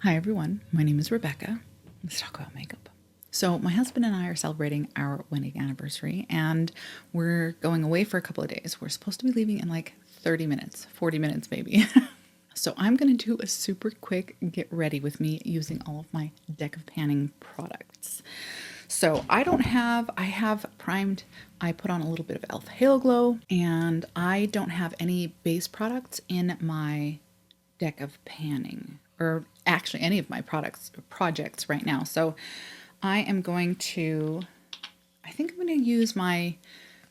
Hi everyone, my name is Rebecca. Let's talk about makeup. So my husband and I are celebrating our wedding anniversary and we're going away for a couple of days. We're supposed to be leaving in like 30 minutes, 40 minutes maybe. So I'm going to do a super quick get ready with me using all of my Deck of Panning products. So I have primed, I put on a little bit of e.l.f. Halo Glow, and I don't have any base products in my Deck of Panning, or actually any of my projects right now. So I am going to, I think I'm going to use my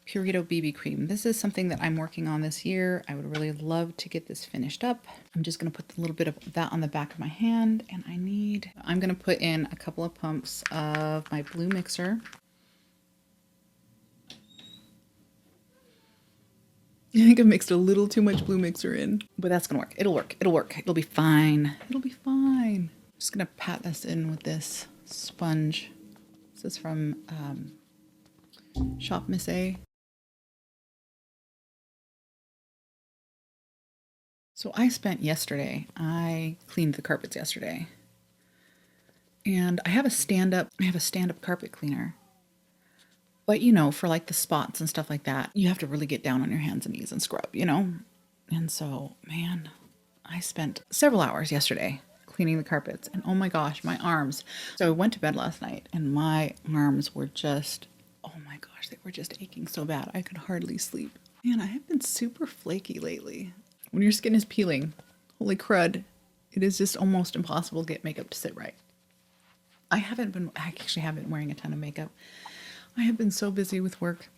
Purito BB cream. This is something that I'm working on this year. I would really love to get this finished up. I'm just going to put a little bit of that on the back of my hand, and I'm going to put in a couple of pumps of my blue mixer. I think I mixed a little too much blue mixer in, but that's gonna work. It'll work. It'll work. It'll be fine. It'll be fine. Just gonna pat this in with this sponge. This is from Shop Miss A. So I cleaned the carpets yesterday. And I have a stand-up carpet cleaner. But you know, for like the spots and stuff like that, you have to really get down on your hands and knees and scrub, you know? And so, man, I spent several hours yesterday cleaning the carpets, and oh my gosh, my arms. So I went to bed last night and my arms were just, oh my gosh, they were just aching so bad. I could hardly sleep. Man, I have been super flaky lately. When your skin is peeling, holy crud, it is just almost impossible to get makeup to sit right. I actually haven't been wearing a ton of makeup. I have been so busy with work.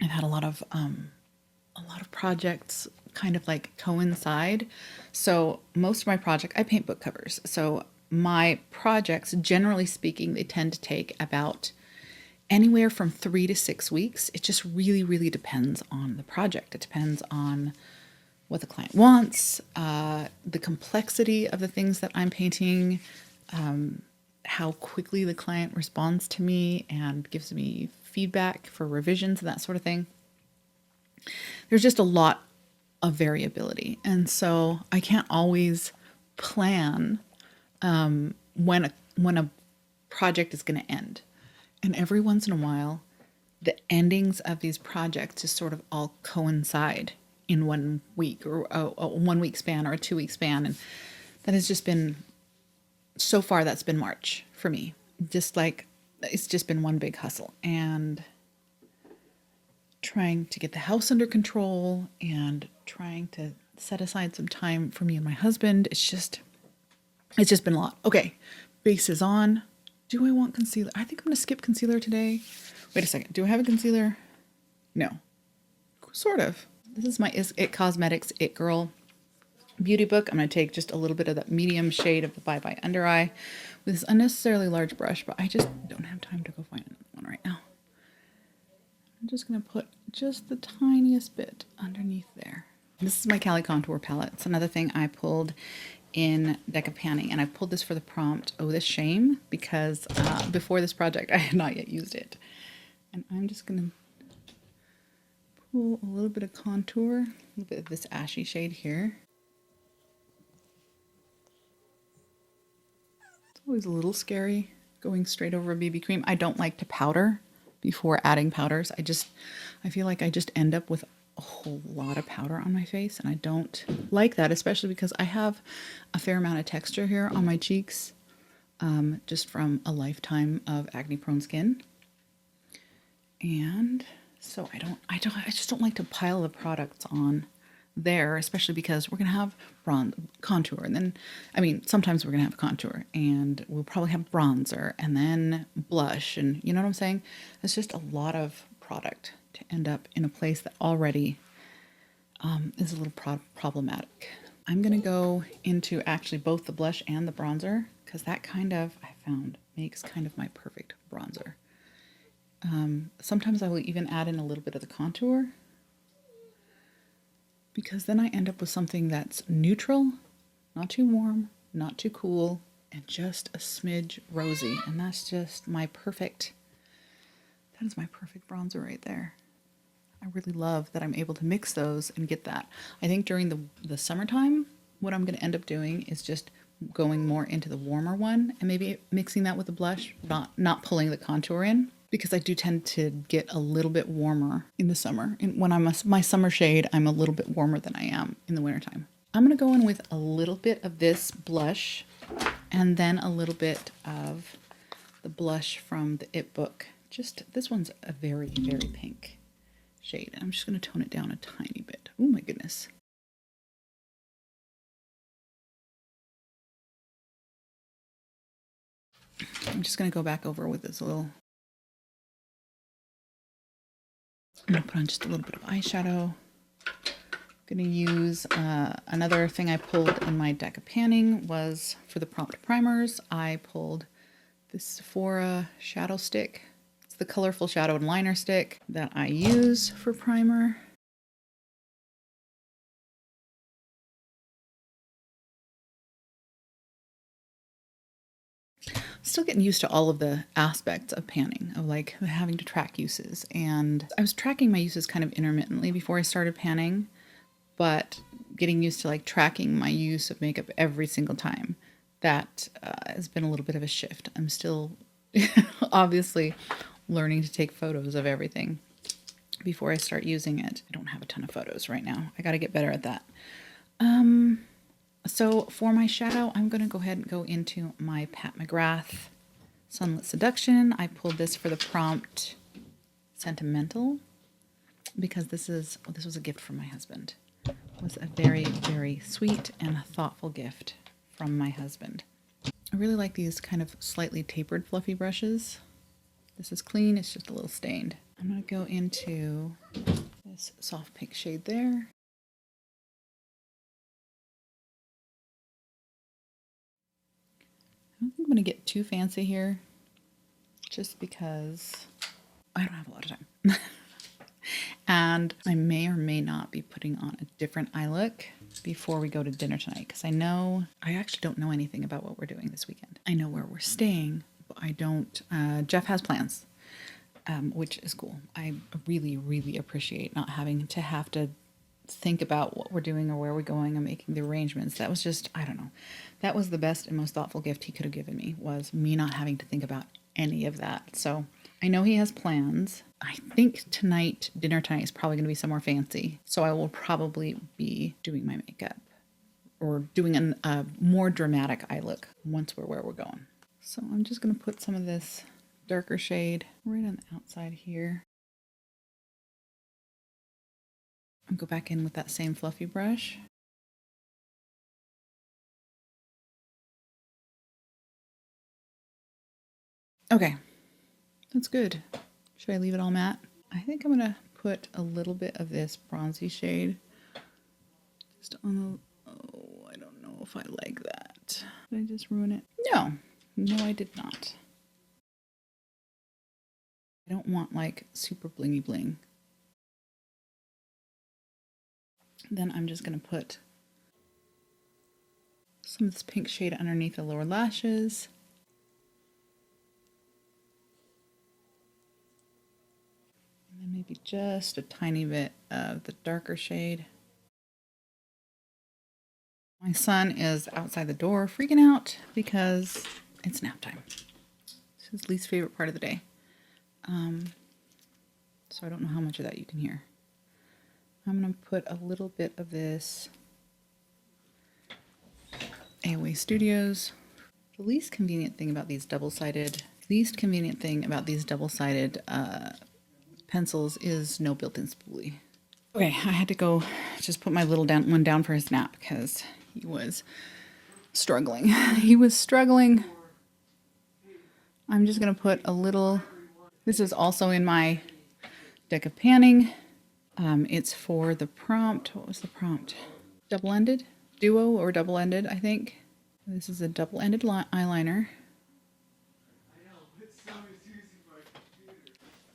I've had a lot of projects kind of like coincide. So most of my I paint book covers. So my projects, generally speaking, they tend to take about anywhere from 3 to 6 weeks. It just really, really depends on the project. It depends on what the client wants, the complexity of the things that I'm painting, how quickly the client responds to me and gives me feedback for revisions and that sort of thing. There's just a lot of variability. And so I can't always plan when a project is going to end. And every once in a while, the endings of these projects just sort of all coincide in 1 week, or a 1 week span, or a 2 week span. And that has just been, so far, that's been March for me. Just like, it's just been one big hustle. And trying to get the house under control and trying to set aside some time for me and my husband. It's just been a lot. Okay, base is on. Do I want concealer? I think I'm going to skip concealer today. Wait a second. Do I have a concealer? No. Sort of. This is my It Cosmetics It Girl beauty book. I'm going to take just a little bit of that medium shade of the Bye Bye Under Eye with this unnecessarily large brush, but I just don't have time to go find another one right now. I'm just going to put just the tiniest bit underneath there. This is my Cali Contour palette. It's another thing I pulled in Deck of Panning, and I pulled this for the prompt, Oh This Shame, because before this project I had not yet used it. And I'm just going to pull a little bit of contour, a little bit of this ashy shade here. It's always a little scary going straight over a BB cream. I don't like to powder before adding powders. I feel like I just end up with a whole lot of powder on my face, and I don't like that, especially because I have a fair amount of texture here on my cheeks, just from a lifetime of acne-prone skin. And so I just don't like to pile the products on there, especially because we're gonna have contour, and then, I mean, sometimes we're gonna have contour, and we'll probably have bronzer, and then blush, and you know what I'm saying? It's just a lot of product to end up in a place that already is a little problematic. I'm gonna go into actually both the blush and the bronzer, because that kind of, I found, makes kind of my perfect bronzer. Sometimes I will even add in a little bit of the contour, because then I end up with something that's neutral, not too warm, not too cool, and just a smidge rosy. And that's just my perfect, that is my perfect bronzer right there. I really love that I'm able to mix those and get that. I think during the summertime, what I'm going to end up doing is just going more into the warmer one and maybe mixing that with the blush, not pulling the contour in, because I do tend to get a little bit warmer in the summer. And when I'm my summer shade, I'm a little bit warmer than I am in the wintertime. I'm going to go in with a little bit of this blush and then a little bit of the blush from the It book. Just, this one's a very, very pink shade. And I'm just going to tone it down a tiny bit. Oh my goodness. I'm just going to go back over with this little. I'm going to put on just a little bit of eyeshadow. I'm going to use another thing I pulled in my deck of panning was for the prompt primers. I pulled this Sephora shadow stick. It's the colorful shadow and liner stick that I use for primer. Still getting used to all of the aspects of panning, of like having to track uses. And I was tracking my uses kind of intermittently before I started panning, but getting used to like tracking my use of makeup every single time, that has been a little bit of a shift. I'm still obviously learning to take photos of everything before I start using it. I don't have a ton of photos right now. I got to get better at that. So for my shadow, I'm going to go ahead and go into my Pat McGrath Sunlit Seduction. I pulled this for the prompt Sentimental because this was a gift from my husband. It was a very, very sweet and thoughtful gift from my husband. I really like these kind of slightly tapered fluffy brushes. This is clean, it's just a little stained. I'm going to go into this soft pink shade there. I don't think I'm going to get too fancy here, just because I don't have a lot of time. And I may or may not be putting on a different eye look before we go to dinner tonight, because I actually don't know anything about what we're doing this weekend. I know where we're staying, but I don't. Jeff has plans, which is cool. I really, really appreciate not having to think about what we're doing or where we're going and making the arrangements. That was just, I don't know. That was the best and most thoughtful gift he could have given me, was me not having to think about any of that. So I know he has plans. I think dinner tonight is probably going to be somewhere fancy. So I will probably be doing my makeup or doing a more dramatic eye look once we're where we're going. So I'm just going to put some of this darker shade right on the outside here. And go back in with that same fluffy brush. Okay, that's good. Should I leave it all matte? I think I'm gonna put a little bit of this bronzy shade just on the, oh, I don't know if I like that. Did I just ruin it? No, I did not. I don't want like super blingy bling. Then I'm just gonna put some of this pink shade underneath the lower lashes. And then maybe just a tiny bit of the darker shade. My son is outside the door freaking out because it's nap time. It's his least favorite part of the day. So I don't know how much of that you can hear. I'm going to put a little bit of this AOA Studios. The least convenient thing about these double-sided pencils is no built-in spoolie. Okay, I had to go just put my little one down for his nap because he was struggling. He was struggling. I'm just going to put a little, this is also in my deck of panning. It's for the prompt. What was the prompt? Double-ended? Duo or double-ended, I think. This is a double-ended eyeliner.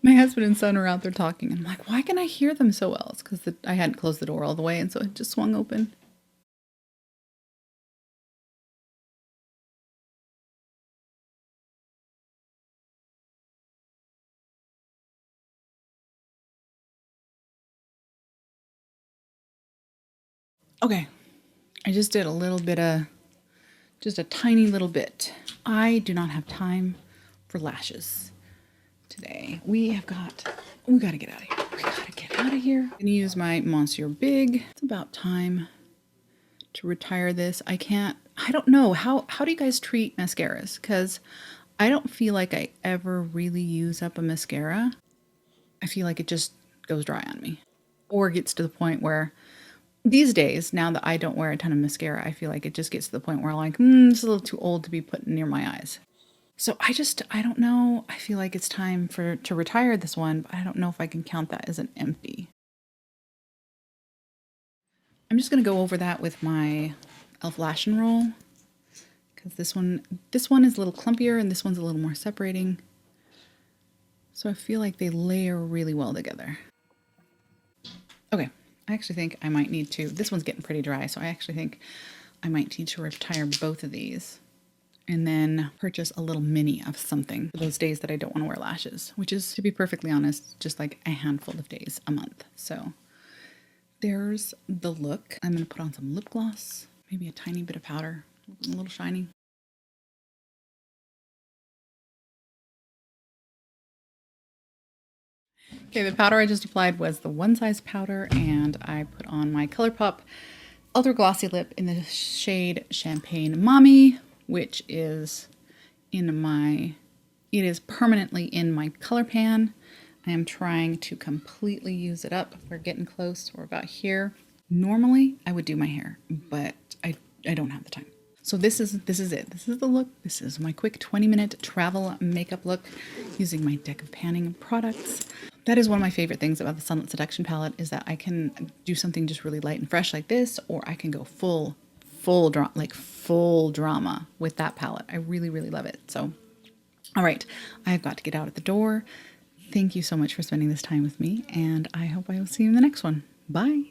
My husband and son are out there talking. I'm like, why can I hear them so well? It's because I hadn't closed the door all the way, and so it just swung open. Okay, I just did a little bit of just a tiny little bit. I do not have time for lashes today. We got to get out of here. We got to get out of here. I'm gonna use my Monsieur Big. It's about time to retire this. I don't know. How do you guys treat mascaras? Because I don't feel like I ever really use up a mascara. I feel like it just goes dry on me. Or gets to the point where these days, now that I don't wear a ton of mascara, I feel like it just gets to the point where I'm like, this is a little too old to be put near my eyes. So I don't know. I feel like it's time to retire this one, but I don't know if I can count that as an empty. I'm just going to go over that with my e.l.f. Lash and Roll, because this one is a little clumpier and this one's a little more separating. So I feel like they layer really well together. Okay, I actually think I might need to, this one's getting pretty dry, so I actually think I might need to retire both of these and then purchase a little mini of something for those days that I don't want to wear lashes, which is, to be perfectly honest, just like a handful of days a month. So there's the look. I'm going to put on some lip gloss, maybe a tiny bit of powder, a little shiny. Okay, the powder I just applied was the One Size powder, and I put on my ColourPop Ultra Glossy Lip in the shade Champagne Mommy, which is it is permanently in my color pan. I am trying to completely use it up. We're getting close. We're about here. Normally, I would do my hair, but I don't have the time. So this is it. This is the look. This is my quick 20-minute travel makeup look using my Deck of Panning products. That is one of my favorite things about the Sunlit Seduction palette, is that I can do something just really light and fresh like this, or I can go full drama with that palette. I really, really love it. So, all right, I've got to get out at the door. Thank you so much for spending this time with me, and I hope I will see you in the next one. Bye.